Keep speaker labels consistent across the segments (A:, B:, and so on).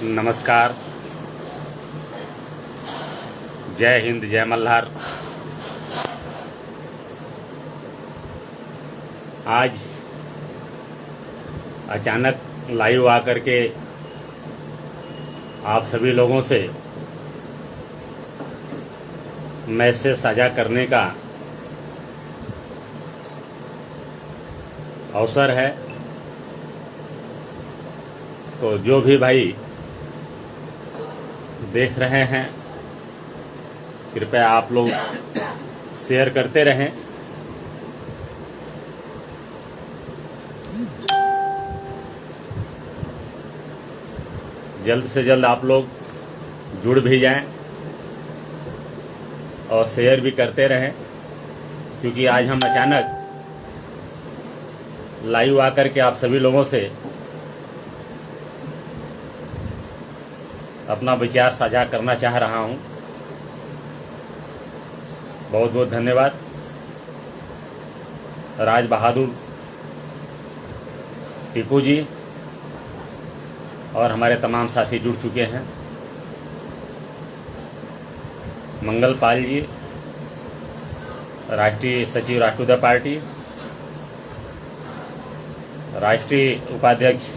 A: नमस्कार। जय हिंद, जय मल्हार। आज अचानक लाइव आकर के आप सभी लोगों से मैसेज साझा करने का अवसर है। तो जो भी भाई देख रहे हैं, कृपया आप लोग शेयर करते रहें। जल्द से जल्द आप लोग जुड़ भी जाएं और शेयर भी करते रहें, क्योंकि आज हम अचानक लाइव आकर के आप सभी लोगों से अपना विचार साझा करना चाह रहा हूं। बहुत बहुत धन्यवाद। राज बहादुर टीपू जी और हमारे तमाम साथी जुड़ चुके हैं। मंगल पाल जी, राष्ट्रीय सचिव राष्ट्रीय पार्टी, राष्ट्रीय उपाध्यक्ष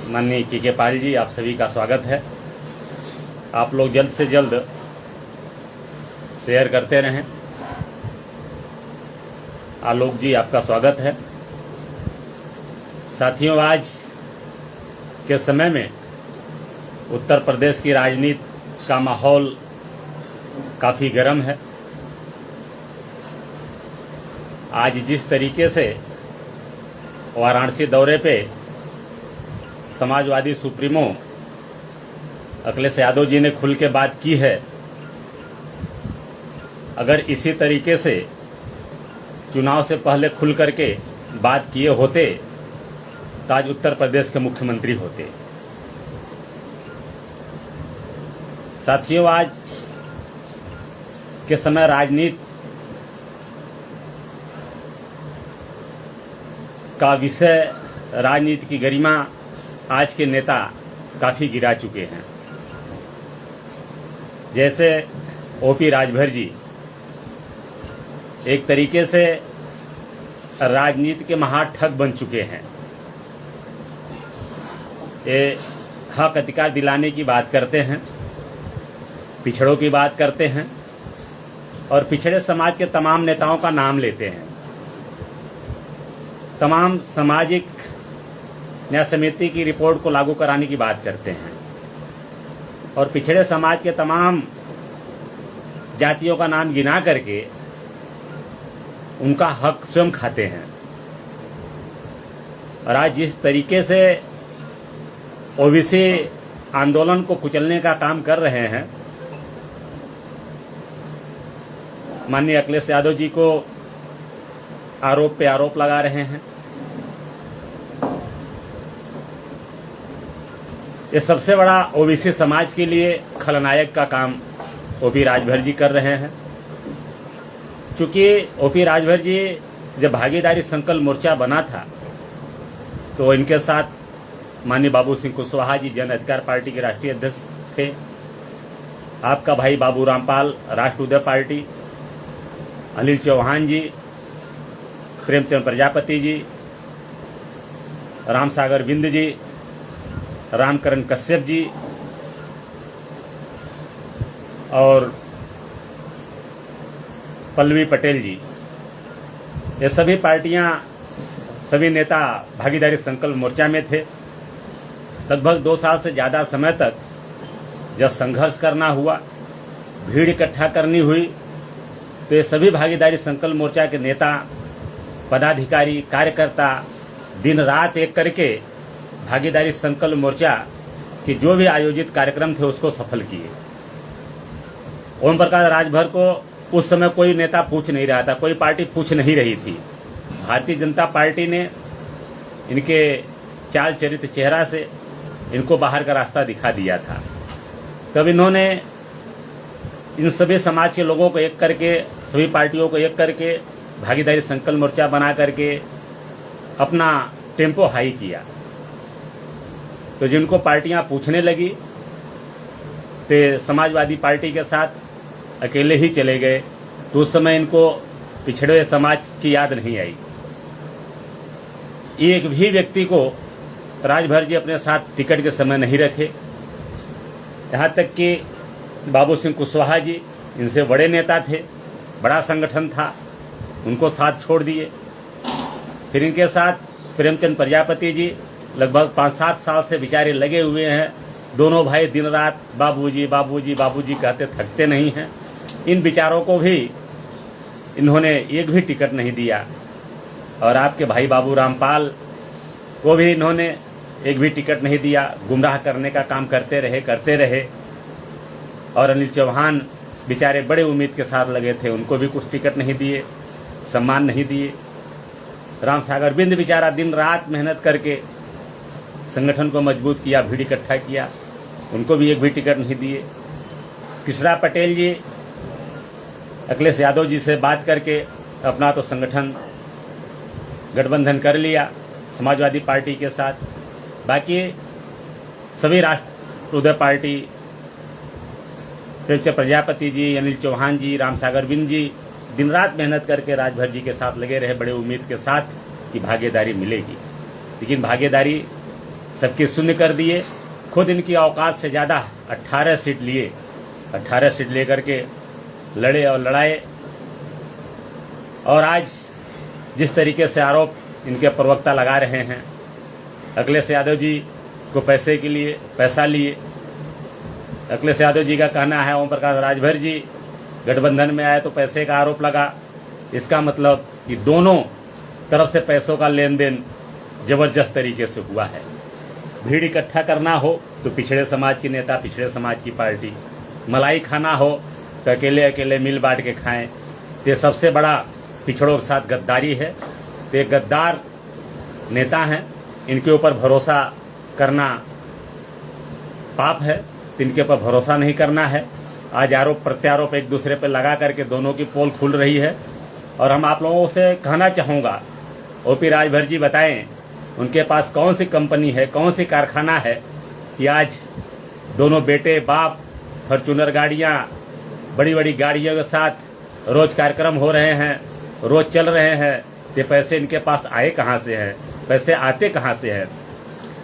A: माननीय के पाल जी, आप सभी का स्वागत है। आप लोग जल्द से जल्द शेयर करते रहें। आलोक जी, आपका स्वागत है। साथियों, आज के समय में उत्तर प्रदेश की राजनीति का माहौल काफ़ी गर्म है। आज जिस तरीके से वाराणसी दौरे पे समाजवादी सुप्रीमो अखिलेश यादव जी ने खुल के बात की है, अगर इसी तरीके से चुनाव से पहले खुल करके बात किए होते तो आज उत्तर प्रदेश के मुख्यमंत्री होते। साथियों, आज के समय राजनीति का विषय, राजनीति की गरिमा आज के नेता काफ़ी गिरा चुके हैं। जैसे ओपी राजभर जी एक तरीके से राजनीति के महाठग बन चुके हैं। ये हक अधिकार दिलाने की बात करते हैं, पिछड़ों की बात करते हैं और पिछड़े समाज के तमाम नेताओं का नाम लेते हैं। तमाम सामाजिक न्याय समिति की रिपोर्ट को लागू कराने की बात करते हैं और पिछड़े समाज के तमाम जातियों का नाम गिना करके उनका हक स्वयं खाते हैं। और आज जिस तरीके से ओबीसी आंदोलन को कुचलने का काम कर रहे हैं, माननीय अखिलेश यादव जी को आरोप पे आरोप लगा रहे हैं, ये सबसे बड़ा ओबीसी समाज के लिए खलनायक का काम ओपी राजभर जी कर रहे हैं। चूँकि ओपी राजभर जी जब भागीदारी संकल्प मोर्चा बना था तो इनके साथ माननीय बाबू सिंह कुशवाहा जी जन अधिकार पार्टी के राष्ट्रीय अध्यक्ष थे, आपका भाई बाबू रामपाल राष्ट्र पार्टी, अनिल चौहान जी, प्रेमचंद प्रजापति जी, रामसागर बिंद जी, रामकरण कश्यप जी और पल्लवी पटेल जी, ये सभी पार्टियां, सभी नेता भागीदारी संकल्प मोर्चा में थे। लगभग 2 साल से ज़्यादा समय तक जब संघर्ष करना हुआ, भीड़ इकट्ठा करनी हुई, तो ये सभी भागीदारी संकल्प मोर्चा के नेता, पदाधिकारी, कार्यकर्ता दिन रात एक करके भागीदारी संकल्प मोर्चा के जो भी आयोजित कार्यक्रम थे उसको सफल किए। ओम प्रकाश राजभर को उस समय कोई नेता पूछ नहीं रहा था, कोई पार्टी पूछ नहीं रही थी। भारतीय जनता पार्टी ने इनके चाल चरित्र चेहरा से इनको बाहर का रास्ता दिखा दिया था। तब इन्होंने इन सभी समाज के लोगों को एक करके, सभी पार्टियों को एक करके भागीदारी संकल्प मोर्चा बना करके अपना टेम्पो हाई किया। तो जिनको पार्टियां पूछने लगी तो समाजवादी पार्टी के साथ अकेले ही चले गए, तो उस समय इनको पिछड़े समाज की याद नहीं आई। एक भी व्यक्ति को राजभर जी अपने साथ टिकट के समय नहीं रखे। यहाँ तक कि बाबू सिंह कुशवाहा जी इनसे बड़े नेता थे, बड़ा संगठन था, उनको साथ छोड़ दिए। फिर इनके साथ प्रेमचंद प्रजापति जी लगभग 5-7 साल से बेचारे लगे हुए हैं। दोनों भाई दिन रात बाबूजी बाबूजी बाबूजी कहते थकते नहीं हैं। इन विचारों को भी इन्होंने एक भी टिकट नहीं दिया। और आपके भाई बाबू रामपाल को भी इन्होंने एक भी टिकट नहीं दिया। गुमराह करने का काम करते रहे। और अनिल चौहान बेचारे बड़े उम्मीद के साथ लगे थे, उनको भी कुछ टिकट नहीं दिए, सम्मान नहीं दिए। राम सागर बिंद बेचारा दिन रात मेहनत करके संगठन को मजबूत किया, भीड़ इकट्ठा किया, उनको भी एक भी टिकट नहीं दिए। कृष्णा पटेल जी अखिलेश यादव जी से बात करके अपना तो संगठन गठबंधन कर लिया समाजवादी पार्टी के साथ। बाकी सभी राष्ट्रोदय पार्टी, प्रेमचंद प्रजापति जी, अनिल चौहान जी, राम सागर बिंद जी दिन रात मेहनत करके राजभर जी के साथ लगे रहे, बड़े उम्मीद के साथ कि भागीदारी मिलेगी। लेकिन भागीदारी सबकी शून्य कर दिए। खुद इनकी औकात से ज़्यादा 18 सीट लिए, 18 सीट लेकर के लड़े और लड़ाए। और आज जिस तरीके से आरोप इनके प्रवक्ता लगा रहे हैं, अखिलेश यादव जी को पैसे के लिए पैसा लिए। अखिलेश यादव जी का कहना है ओम प्रकाश राजभर जी गठबंधन में आए तो पैसे का आरोप लगा। इसका मतलब कि दोनों तरफ से पैसों का लेन देन जबरदस्त तरीके से हुआ है। भीड़ इकट्ठा करना हो तो पिछड़े समाज के नेता, पिछड़े समाज की पार्टी, मलाई खाना हो तो अकेले अकेले मिल बांट के खाएं। ये सबसे बड़ा पिछड़ों के साथ गद्दारी है। तो ये गद्दार नेता हैं, इनके ऊपर भरोसा करना पाप है, तो इनके ऊपर भरोसा नहीं करना है। आज आरोप प्रत्यारोप एक दूसरे पर लगा करके दोनों की पोल खुल रही है। और हम आप लोगों से कहना चाहूँगा, ओपी राजभर जी बताएं उनके पास कौन सी कंपनी है, कौन सी कारखाना है कि आज दोनों बेटे बाप फॉर्च्यूनर गाड़ियाँ, बड़ी बड़ी गाड़ियों के साथ रोज कार्यक्रम हो रहे हैं, रोज चल रहे हैं। ये पैसे इनके पास आए कहाँ से हैं, पैसे आते कहाँ से हैं?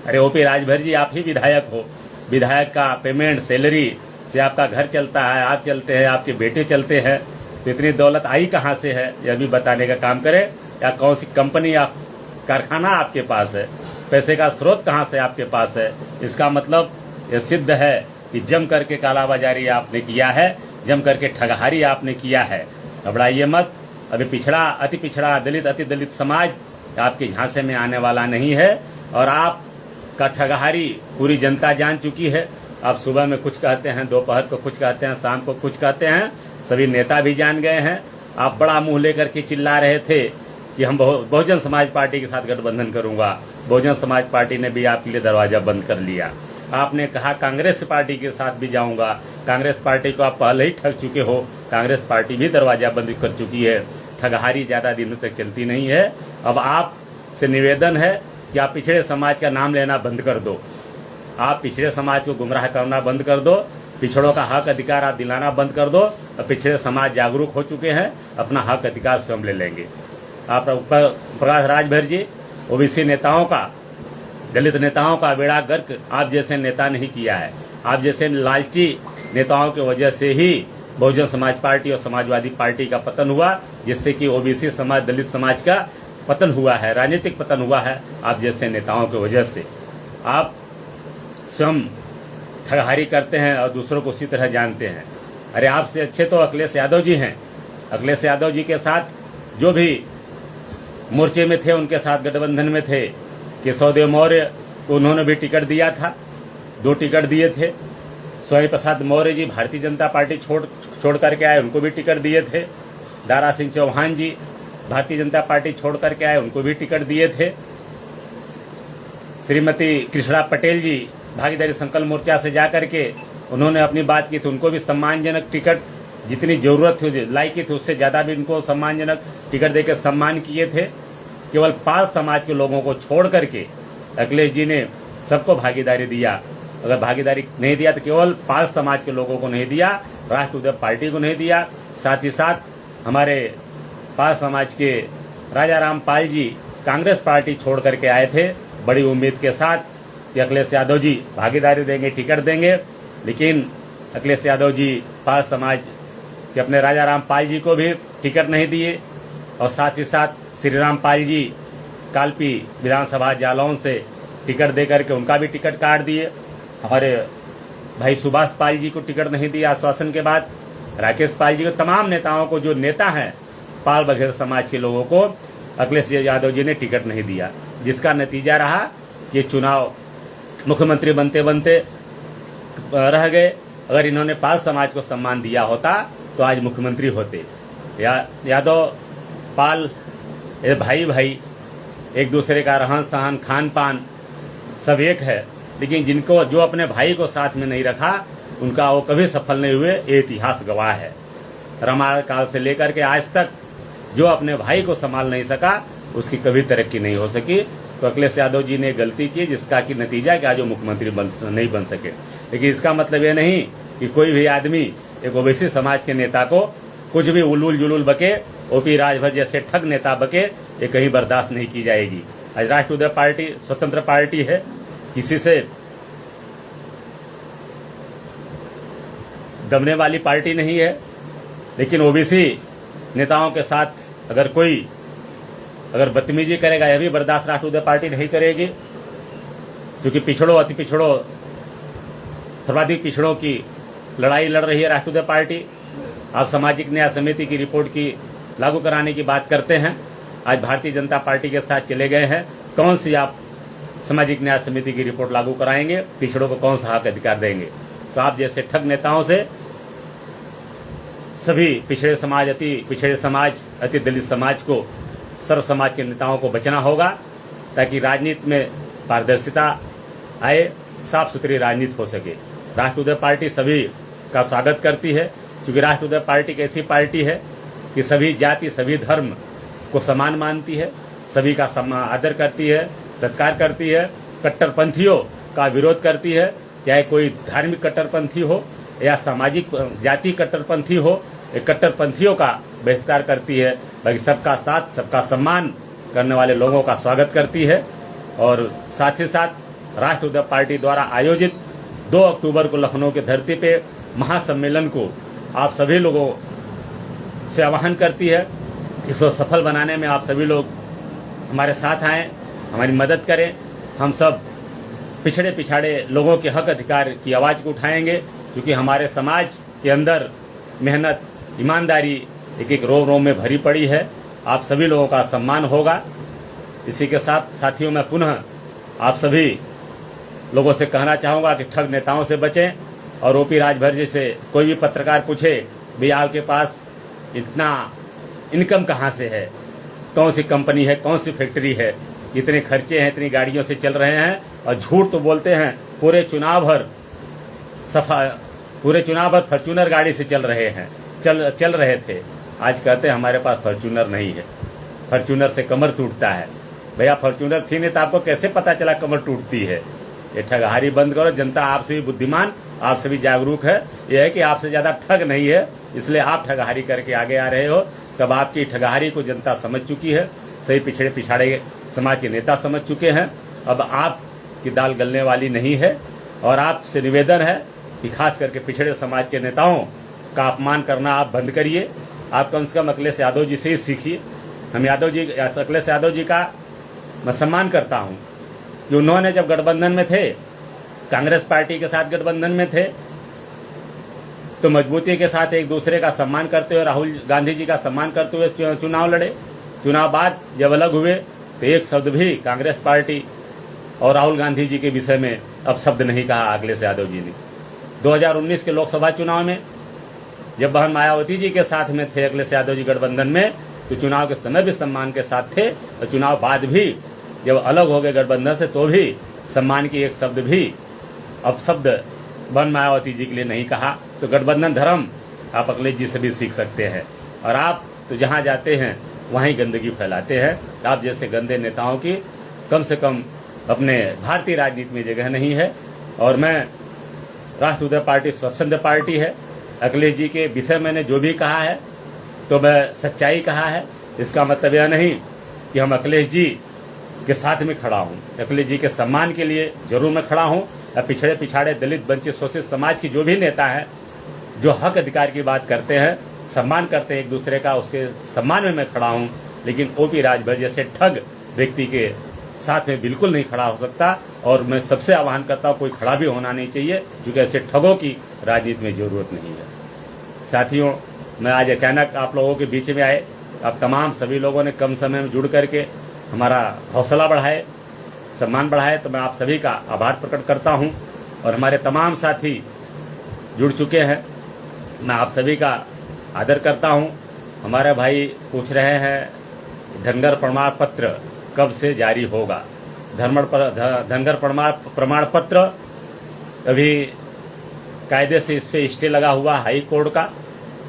A: अरे ओपी राजभर जी, आप ही विधायक हो, विधायक का पेमेंट सैलरी से आपका घर चलता है, आप चलते हैं, आपके बेटे चलते हैं, तो इतनी दौलत आई कहाँ से है यह भी बताने का काम करें। या कौन सी कंपनी या कारखाना आपके पास है, पैसे का स्रोत कहाँ से आपके पास है? इसका मतलब यह सिद्ध है कि जम करके कालाबाजारी आपने किया है, जम करके ठगहारी आपने किया है। घबराइए मत, अभी पिछड़ा, अति पिछड़ा, दलित, अति दलित समाज आपके झांसे में आने वाला नहीं है। और आपका ठगहारी पूरी जनता जान चुकी है। आप सुबह में कुछ कहते हैं, दोपहर को कुछ कहते हैं, शाम को कुछ कहते हैं, सभी नेता भी जान गए हैं। आप बड़ा मुंह लेकर के चिल्ला रहे थे कि हम बहुजन समाज पार्टी के साथ गठबंधन करूंगा। बहुजन समाज पार्टी ने भी आपके लिए दरवाजा बंद कर लिया। आपने कहा कांग्रेस पार्टी के साथ भी जाऊंगा, कांग्रेस पार्टी को आप पहले ही ठग चुके हो, कांग्रेस पार्टी भी दरवाजा बंद कर चुकी है। ठगहारी ज़्यादा दिनों तक चलती नहीं है। अब आपसे निवेदन है कि आप पिछड़े समाज का नाम लेना बंद कर दो, आप पिछड़े समाज को गुमराह करना बंद कर दो, पिछड़ों का हक अधिकार आप दिलाना बंद कर दो। और पिछड़े समाज जागरूक हो चुके हैं, अपना हक अधिकार स्वयं ले लेंगे। आप प्रकाश राजभर जी, ओबीसी नेताओं का, दलित नेताओं का बेड़ा गर्क आप जैसे नेता नहीं किया है। आप जैसे लालची नेताओं की वजह से ही बहुजन समाज पार्टी और समाजवादी पार्टी का पतन हुआ, जिससे कि ओबीसी समाज, दलित समाज का पतन हुआ है, राजनीतिक पतन हुआ है आप जैसे नेताओं की वजह से। आप स्वयं ठगहारी करते हैं और दूसरों को उसी तरह जानते हैं। अरे आपसे अच्छे तो अखिलेश यादव जी हैं। अखिलेश यादव जी के साथ जो भी मोर्चे में थे, उनके साथ गठबंधन में थे। केशवदेव मौर्य को उन्होंने भी टिकट दिया था, 2 टिकट दिए थे। स्वामी प्रसाद मौर्य जी भारतीय जनता पार्टी छोड़ करके आए, उनको भी टिकट दिए थे। दारा सिंह चौहान जी भारतीय जनता पार्टी छोड़ करके आए, उनको भी टिकट दिए थे। श्रीमती कृष्णा पटेल जी भागीदारी संकल्प मोर्चा से जाकर के उन्होंने अपनी बात की, तो उनको भी सम्मानजनक टिकट, जितनी जरूरत थी, लायकी थी, उससे ज़्यादा भी उनको सम्मानजनक टिकट देकर सम्मान किए थे। केवल 5 समाज के लोगों को छोड़ करके अखिलेश जी ने सबको भागीदारी दिया। अगर भागीदारी नहीं दिया तो केवल 5 समाज के लोगों को नहीं दिया, राष्ट्र पार्टी को नहीं दिया, साथ ही साथ हमारे 5 समाज के राजा रामपाल जी कांग्रेस पार्टी छोड़ करके आए थे बड़ी उम्मीद के साथ कि अखिलेश यादव जी भागीदारी देंगे, टिकट देंगे, लेकिन अखिलेश यादव जी 5 समाज के अपने राजा रामपाल जी को भी टिकट नहीं दिए और साथ ही साथ श्री रामपाल जी कालपी विधानसभा जालौन से टिकट दे करके उनका भी टिकट काट दिए। हमारे भाई सुभाष पाल जी को टिकट नहीं दिया आश्वासन के बाद, राकेश पाल जी को, तमाम नेताओं को, जो नेता हैं पाल बघेल समाज के लोगों को अखिलेश यादव जी ने टिकट नहीं दिया, जिसका नतीजा रहा कि चुनाव मुख्यमंत्री बनते बनते रह गए। अगर इन्होंने पाल समाज को सम्मान दिया होता तो आज मुख्यमंत्री होते। यादव पाल भाई भाई, एक दूसरे का रहन सहन खान पान सब एक है, लेकिन जिनको जो अपने भाई को साथ में नहीं रखा उनका वो कभी सफल नहीं हुए, ये इतिहास गवाह है। रामायण काल से लेकर के आज तक जो अपने भाई को संभाल नहीं सका उसकी कभी तरक्की नहीं हो सकी। तो अखिलेश यादव जी ने गलती की, जिसका कि नतीजा कि आज वो मुख्यमंत्री नहीं बन सके। लेकिन इसका मतलब ये नहीं कि कोई भी आदमी एक ओबीसी समाज के नेता को कुछ भी उलूल जुलूल बके, ओपी राजभर जैसे ठग नेता बके, ये कहीं बर्दाश्त नहीं की जाएगी। आज राष्ट्र पार्टी स्वतंत्र पार्टी है, किसी से दबने वाली पार्टी नहीं है, लेकिन ओबीसी नेताओं के साथ अगर कोई बदतमीजी करेगा यह भी बर्दाश्त राष्ट्र पार्टी नहीं करेगी, क्योंकि पिछड़ों अति पिछड़ों सर्वाधिक पिछड़ों की लड़ाई लड़ रही है राष्ट्र पार्टी। आप सामाजिक न्याय समिति की रिपोर्ट की लागू कराने की बात करते हैं, आज भारतीय जनता पार्टी के साथ चले गए हैं। कौन सी आप सामाजिक न्याय समिति की रिपोर्ट लागू कराएंगे? पिछड़ों को कौन सा हक अधिकार देंगे? तो आप जैसे ठग नेताओं से सभी पिछड़े समाज, अति दलित समाज को, सर्व समाज के नेताओं को बचना होगा, ताकि राजनीति में पारदर्शिता आए, साफ सुथरी राजनीति हो सके। राष्ट्र पार्टी सभी का स्वागत करती है, क्योंकि राष्ट्र पार्टी एक ऐसी पार्टी है कि सभी जाति सभी धर्म को समान मानती है, सभी का आदर करती है, सत्कार करती है, कट्टरपंथियों का विरोध करती है, चाहे कोई धार्मिक कट्टरपंथी हो या सामाजिक जाति कट्टरपंथी हो, कट्टरपंथियों का बहिष्कार करती है, बाकी सबका साथ सबका सम्मान करने वाले लोगों का स्वागत करती है। और साथ ही साथ राष्ट्र पार्टी द्वारा आयोजित 2 अक्टूबर को लखनऊ की धरती पे महासम्मेलन को आप सभी लोगों से आह्वान करती है। इसको सफल बनाने में आप सभी लोग हमारे साथ आएँ, हमारी मदद करें। हम सब पिछड़े पिछाड़े लोगों के हक अधिकार की आवाज़ को उठाएंगे, क्योंकि हमारे समाज के अंदर मेहनत ईमानदारी एक एक रोम रोम में भरी पड़ी है। आप सभी लोगों का सम्मान होगा। इसी के साथ साथियों, मैं पुनः आप सभी लोगों से कहना चाहूँगा कि ठग नेताओं से बचें। और ओपी राजभर जी से कोई भी पत्रकार पूछे, भैया आपके पास इतना इनकम कहाँ से है, कौन सी कंपनी है, कौन सी फैक्ट्री है, इतने खर्चे हैं, इतनी गाड़ियों से चल रहे हैं, और झूठ तो बोलते हैं। पूरे चुनाव भर फॉर्च्यूनर गाड़ी से चल रहे थे। आज कहते हैं हमारे पास फॉर्च्यूनर नहीं है, फॉर्च्यूनर से कमर टूटता है। भैया फॉर्च्यूनर थी नहीं तो आपको कैसे पता चला कमर टूटती है? ये ठगहारी बंद करो। जनता आपसे भी बुद्धिमान, आपसे भी जागरूक है। यह है कि आपसे ज़्यादा ठग नहीं है, इसलिए आप ठगहारी करके आगे आ रहे हो। तब आपकी ठगहारी को जनता समझ चुकी है, सही पिछड़े पिछाड़े समाज के नेता समझ चुके हैं। अब आपकी दाल गलने वाली नहीं है, और आपसे निवेदन है कि खास करके पिछड़े समाज के नेताओं का अपमान करना आप बंद करिए। आप कम से कम अखिलेश यादव जी से ही सीखिए। अखिलेश यादव जी का मैं सम्मान करता हूँ कि उन्होंने जब गठबंधन में थे, कांग्रेस पार्टी के साथ गठबंधन में थे, तो मजबूती के साथ एक दूसरे का सम्मान करते हुए, राहुल गांधी जी का सम्मान करते हुए चुनाव लड़े। चुनाव बाद जब अलग हुए तो एक शब्द भी कांग्रेस पार्टी और राहुल गांधी जी के विषय में अब शब्द नहीं कहा अखिलेश यादव जी ने। 2019 के लोकसभा चुनाव में जब बहन मायावती जी के साथ में थे अखिलेश यादव जी गठबंधन में, तो चुनाव के समय भी सम्मान के साथ थे, और चुनाव बाद भी जब अलग हो गए गठबंधन से, तो भी सम्मान की एक शब्द भी अब शब्द बहन मायावती जी के लिए नहीं कहा। तो गठबंधन धर्म आप अखिलेश जी से भी सीख सकते हैं। और आप तो जहाँ जाते हैं वहीं गंदगी फैलाते हैं। आप जैसे गंदे नेताओं की कम से कम अपने भारतीय राजनीति में जगह नहीं है। और मैं राष्ट्रवादी पार्टी स्वच्छंद पार्टी है। अखिलेश जी के विषय मैंने जो भी कहा है तो मैं सच्चाई कहा है। इसका मतलब यह नहीं कि हम अखिलेश जी के साथ में खड़ा हूँ। अखिलेश जी के सम्मान के लिए जरूर मैं खड़ा हूँ। पिछड़े पिछाड़े दलित वंचित शोषित समाज की जो भी नेता हैं जो हक अधिकार की बात करते हैं, सम्मान करते हैं एक दूसरे का, उसके सम्मान में मैं खड़ा हूँ। लेकिन ओपी राजभर जैसे ठग व्यक्ति के साथ में बिल्कुल नहीं खड़ा हो सकता। और मैं सबसे आह्वान करता हूँ कोई खड़ा भी होना नहीं चाहिए, क्योंकि ऐसे ठगों की राजनीति में जरूरत नहीं है। साथियों, मैं आज अचानक आप लोगों के बीच में आए। आप तमाम सभी लोगों ने कम समय में जुड़ करके हमारा हौसला बढ़ाए, सम्मान बढ़ाए, तो मैं आप सभी का आभार प्रकट करता हूं। और हमारे तमाम साथी जुड़ चुके हैं, मैं आप सभी का आदर करता हूं। हमारे भाई पूछ रहे हैं धनगर प्रमाण पत्र कब से जारी होगा। धनगर प्रमाण पत्र अभी कायदे से इस पे स्टे लगा हुआ हाई कोर्ट का,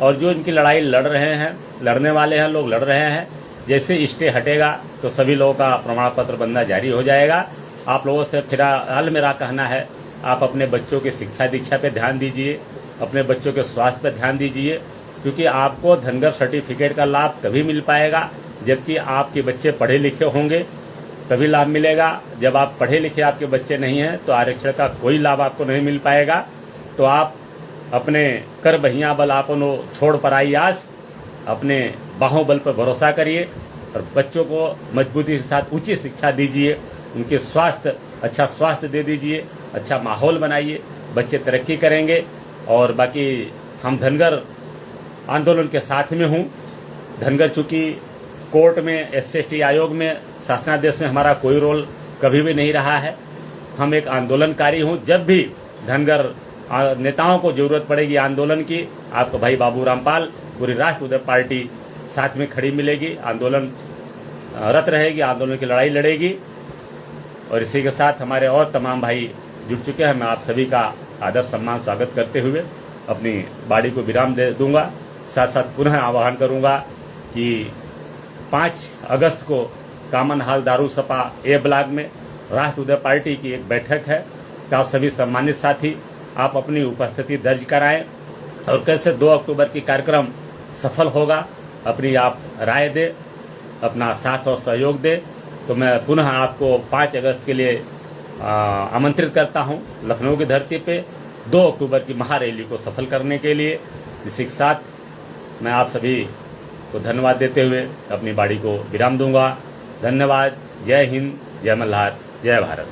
A: और जो इनकी लड़ाई लड़ रहे हैं, लड़ने वाले हैं लोग लड़ रहे हैं, जैसे स्टे हटेगा तो सभी लोगों का प्रमाण पत्र बनना जारी हो जाएगा। आप लोगों से फिलहाल मेरा कहना है, आप अपने बच्चों की शिक्षा दीक्षा पे ध्यान दीजिए, अपने बच्चों के स्वास्थ्य पे ध्यान दीजिए, क्योंकि आपको धनगर सर्टिफिकेट का लाभ तभी मिल पाएगा जबकि आपके बच्चे पढ़े लिखे होंगे, तभी लाभ मिलेगा। जब आप पढ़े लिखे आपके बच्चे नहीं हैं तो आरक्षण का कोई लाभ आपको नहीं मिल पाएगा। तो आप अपने कर बहिया बल आपनो छोड़ पराई आस, अपने बाहों बल पर भरोसा करिए और बच्चों को मजबूती के साथ उचित शिक्षा दीजिए, उनके अच्छा स्वास्थ्य दे दीजिए, अच्छा माहौल बनाइए, बच्चे तरक्की करेंगे। और बाकी हम धनगर आंदोलन के साथ में हूँ। धनगर चूँकि कोर्ट में SC/ST आयोग में शासनादेश में हमारा कोई रोल कभी भी नहीं रहा है। हम एक आंदोलनकारी हूँ। जब भी धनगर नेताओं को जरूरत पड़ेगी आंदोलन की, आपको भाई बाबू रामपाल पूरी राष्ट्रवादी पार्टी साथ में खड़ी मिलेगी, आंदोलन रत रहेगी, आंदोलन की लड़ाई लड़ेगी। और इसी के साथ हमारे और तमाम भाई जुड़ चुके हैं। मैं आप सभी का आदर सम्मान स्वागत करते हुए अपनी बाड़ी को विराम दे दूंगा। साथ साथ पुनः आह्वान करूंगा कि 5 अगस्त को कामन हाल दारू सपा ए ब्लॉक में राष्ट्रवादी पार्टी की एक बैठक है। तो आप सभी सम्मानित साथी आप अपनी उपस्थिति दर्ज कराएं और कैसे 2 अक्टूबर की कार्यक्रम सफल होगा अपनी आप राय दें, अपना साथ और सहयोग दें। तो मैं पुनः आपको 5 अगस्त के लिए आमंत्रित करता हूं लखनऊ की धरती पे 2 अक्टूबर की महारैली को सफल करने के लिए। इसी के साथ मैं आप सभी को धन्यवाद देते हुए अपनी बाड़ी को विराम दूंगा। धन्यवाद। जय हिंद, जय मल्हार, जय भारत।